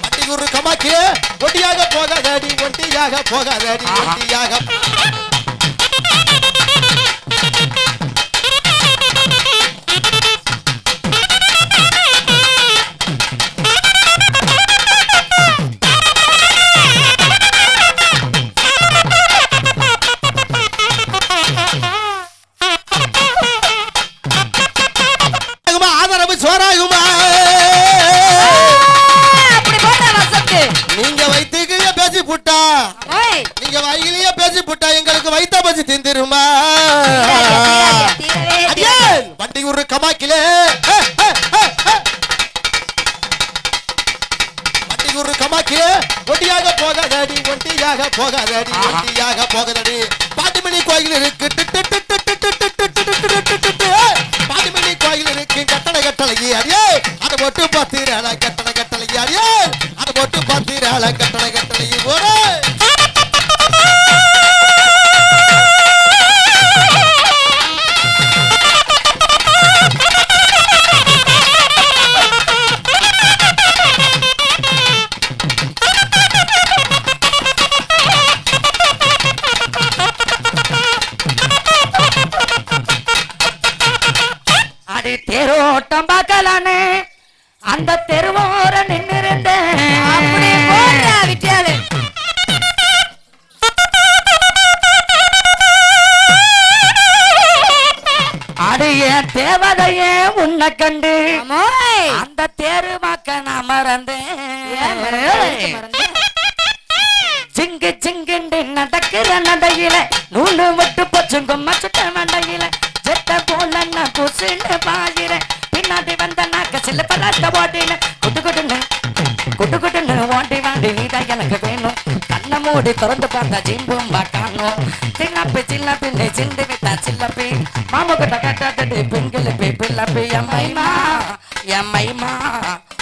வண்டியூர் கமாக்கி ஒட்டியாக போகாதடி ஒட்டியாக போகாதடி ஒட்டியாக ஆதரவு சோறாகுமா நீங்க வைத்துக்கிய பேசி புட்டா நீங்க வயலிய பேசி புட்டா எங்களுக்கு வைத்த பசி திந்திருமா வண்டி ஒரு கமாக்கிலே வண்டி ஒரு கமாக்கிலே ஒட்டியாக போகாதடி ஒட்டியாக போகாதடி ஒட்டியாக போகாதடி பாட்டிமணி கோயில் இருக்கு பாட்டிமணி கோயில் இருக்கு கட்டளை கட்டளை அடியே அதை போட்டு பத்திரால கட்டளை கட்டளை அடியே அதை போட்டு பத்திரால கட்டளை கட்டளை போற தேரோட்டம் பார்க்கலானே அந்த தெருவோர நின்னிருந்தேன் அடைய தேவதையே உன்னை கண்டு அந்த தெருவாக்க நான் மறந்தேன் சிங்கு சிங்குண்டு நடக்கிற நடையில நூலு விட்டு போச்சுங்கும் மச்சுட்ட மண்டையில ஜெட்ட போல நான் குசின்னு பாயிறேன் பின்னாடி வந்த நாக்க சில பலாட்ட ஓட்டின குட்டு ஓட்டி வாண்டி நீதான் எனக்கு வேணும் கண்ணை மூடி திறந்து பார்த்தா ஜிம்பும் காணும் சின்ன பின்னை சிந்து விட்டா சில்லப்பி மாமு கிட்ட கட்டாட்டு பெண்களுப்பி பிள்ளப்பி எம்மைமா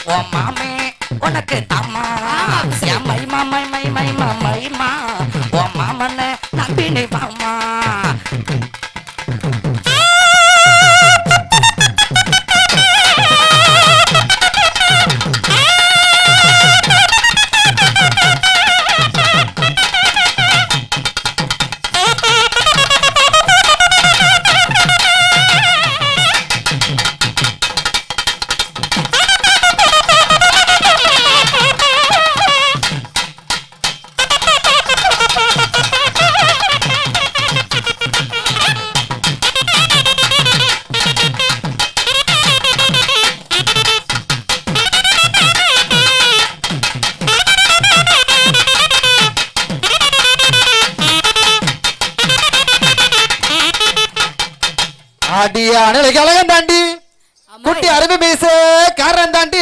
ஓ மாமே உனக்கு தாமா எம்மைமா மைமா ஓ மாமன்ன நம்பினி பாமா அடி அனலைக்கு அழகன் தாண்டி குட்டி அருமை மீச காரன் தாண்டி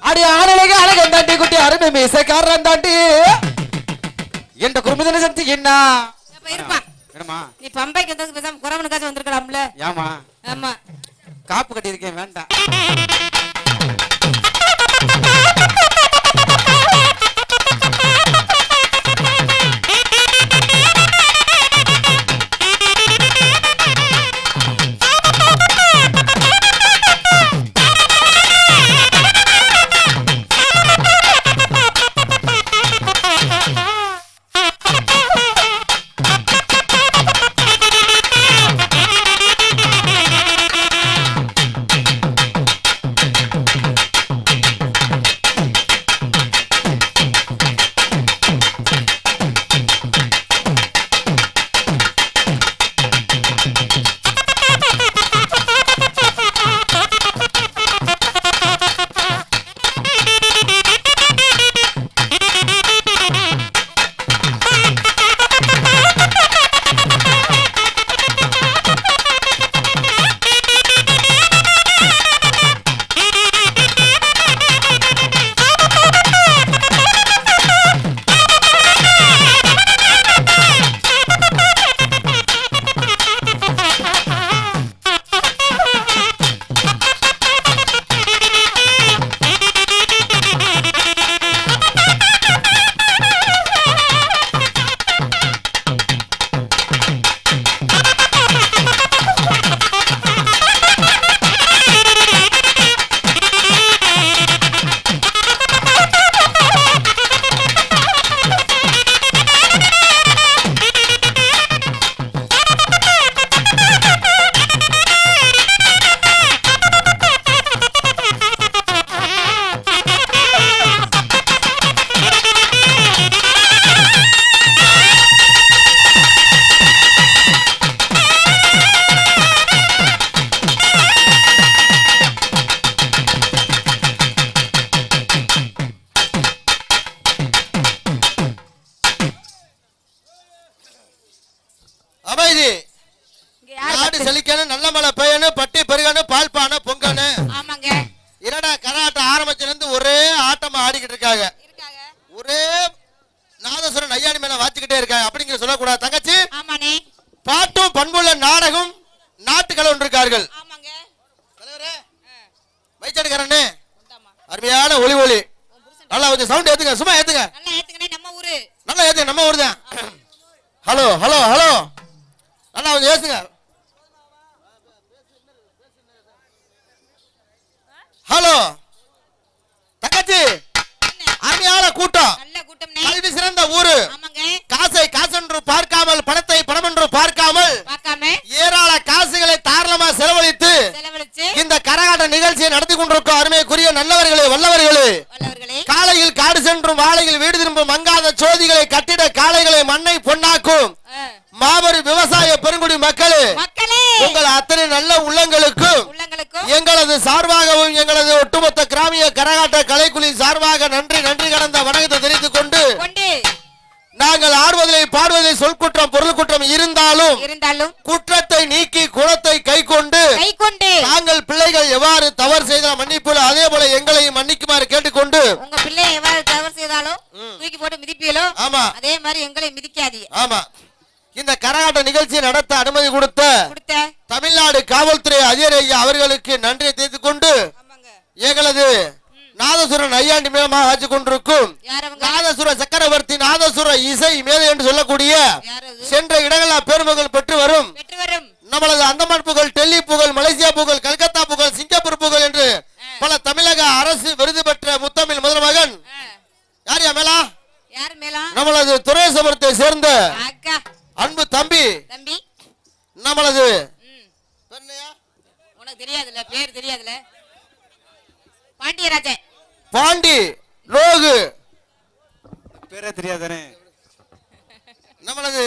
அடி ஆனலைக்கு அழகன் தாண்டி குட்டி அருமை மீச காரன் தாண்டி என்ற குடும்பத்தின சக்தி என்ன நீ பம்பைக்கு வந்து பேசாம குறவனுக்காச்சும் வந்திருக்கலாம்ல ஏமா ஆமா காப்பு கட்டி இருக்கேன் வேண்டாம் நாட்டுகள் ஒன்றிருக்கார்கள். ஆமாங்க. தலைவரே மைச்சடிக்காரனே உண்டாமா. அருமையான ஒளி ஒளி நல்லா கொஞ்சம் சவுண்ட் ஏத்துங்க, சும்மா ஏத்துங்க, நல்லா ஏத்துங்கனே நம்ம ஊரு. நல்லா ஏத்துங்க, நம்ம ஊர் தான். ஹலோ ஹலோ ஹலோ நல்லா கொஞ்சம் ஏத்துங்க. ஹலோ தங்கச்சி, அருமையான கூட்டம், நல்ல கூட்டம்னே. கல்வி சிறந்த ஊரு. ஆமாங்க. காசை காசென்று பார்க்காமல், பணத்தை பணம் என்று பார்க்காமல் பார்க்காம ஏராள காசுகளை தாராளமா செலவழித்து செலவழிச்சு இந்த கரகாட்ட நிகழ்ச்சியை நடத்தி கொண்டிருக்கும் அருமைக்குரிய நல்லவர்களே, வல்லவர்களே. வல்லவர்களே. காலையில் காடு சென்றும் வாழையில் வீடு திரும்பும் மங்காத சோதிகளை கட்டிட காளைகளை மண்ணை பொன்னாக்கும் மாபெரும் விவசாய பெருங்குடி மக்களே, மக்களே, உங்கள் அத்தனை நல்ல உள்ளங்களுக்கும் எங்களது சார்பாகவும் எங்களது ஒட்டுமொத்த கிராமிய கரகாட்ட கலைக்குழி சார்பாக நன்றி நன்றி கடந்த வணக்கத்தை தெரிவித்துக் கொண்டு நாங்கள் ஆடுவதிலே பாடுவதிலே சொல் குற்றம் பொருள் குற்றம் இருந்தாலும் குற்றத்தை நீக்கி குணத்தை கை கொண்டு நாங்கள் பிள்ளைகள் எவ்வாறு தவறு செய்தால் மன்னிப்புல அதே போல எங்களையும் மன்னிக்குமாறு கேட்டுக்கொண்டு உங்க பிள்ளை எவ்வாறு தவறு செய்தாலும் தூக்கி போட்டு மிதிப்பீங்களோ ஆமா அதே மாதிரி எங்களை மிதிக்காதீங்க. ஆமா. இந்த கரகாட்ட நிகழ்ச்சியை நடத்த அனுமதி கொடுத்த தமிழ்நாடு காவல்துறை அதிகாரி ஐயா அவர்களுக்கு நன்றியை தெரிவித்துக் கொண்டு எங்களது நாதசுரன் ஐயாண்டி மேலமாக ஆட்சி கொண்டிருக்கும் நாதசுர சக்கரவர்த்தி நாதசுர இசை மேதை என்று சொல்லக்கூடிய சென்ற இடங்களில் பெருமகள் பெற்று வரும் நம்மளது அந்தமான் புகழ், டெல்லி புகழ், மலேசியா புகழ், கல்கத்தா புகழ், சிங்கப்பூர் புகழ் என்று பல தமிழக அரசு விருது பெற்ற முத்தமிழ் முதல் மகன் யார் மேலா நம்மளது துறைசபுரத்தை சேர்ந்த அன்பு தம்பி நம்மளது உனக்கு தெரியாதுல, பேர் தெரியாதுல, பாண்டியராஜன் பாண்டி லோகு பேரே தெரியாதானே நம்மளது